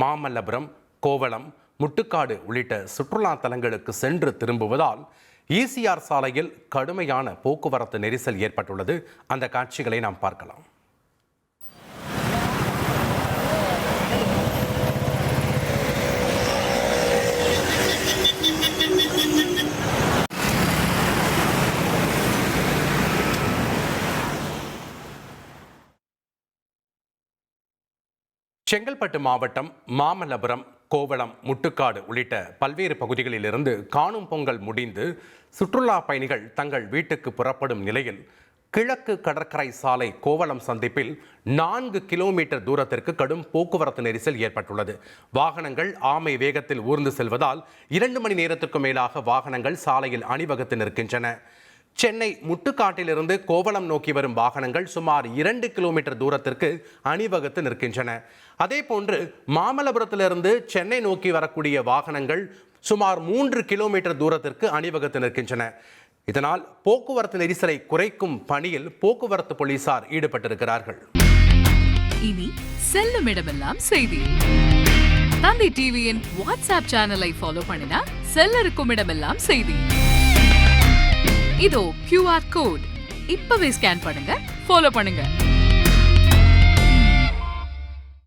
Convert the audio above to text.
மாமல்லபுரம், கோவளம், முட்டுக்காடு உள்ளிட்ட சுற்றுலா தலங்களுக்கு சென்று திரும்புவதால் ஈசிஆர் சாலையில் கடுமையான போக்குவரத்து நெரிசல் ஏற்பட்டுள்ளது. அந்த காட்சிகளை நாம் பார்க்கலாம். செங்கல்பட்டு மாவட்டம் மாமல்லபுரம், கோவளம், முட்டுக்காடு உள்ளிட்ட பல்வேறு பகுதிகளிலிருந்து காணும் பொங்கல் முடிந்து சுற்றுலா பயணிகள் தங்கள் வீட்டுக்கு புறப்படும் நிலையில் கிழக்கு கடற்கரை சாலை கோவளம் சந்திப்பில் 4 கிலோமீட்டர் தூரத்திற்கு கடும் போக்குவரத்து நெரிசல் ஏற்பட்டுள்ளது. வாகனங்கள் ஆமை வேகத்தில் ஊர்ந்து செல்வதால் 2 மணி நேரத்திற்கும் மேலாக வாகனங்கள் சாலையில் அணிவகுத்து நிற்கின்றன. சென்னை முட்டுக்காட்டிலிருந்து கோவளம் நோக்கி வரும் வாகனங்கள் சுமார் 2 கிலோமீட்டர் தூரத்திற்கு அணிவகுத்து நிற்கின்றன. அதேபோன்று மாமல்லபுரத்திலிருந்து சென்னை நோக்கி வரக்கூடிய வாகனங்கள் சுமார் 3 கிலோமீட்டர் தூரத்திற்கு அணிவகுத்து நிற்கின்றன. இதனால் போக்குவரத்து நெரிசலை குறைக்கும் பணியில் போக்குவரத்து போலீசார் ஈடுபட்டிருக்கிறார்கள். இனி செல்லும் இடமெல்லாம் செய்தி. தந்தை டிவியின் வாட்ஸ்அப் சேனலை ஃபாலோ பண்ணினா செல்ல இருக்கும் இடமெல்லாம் செய்தி. இதோ QR கோட் இப்பவே ஸ்கேன் பண்ணுங்க, ஃபாலோ பண்ணுங்க.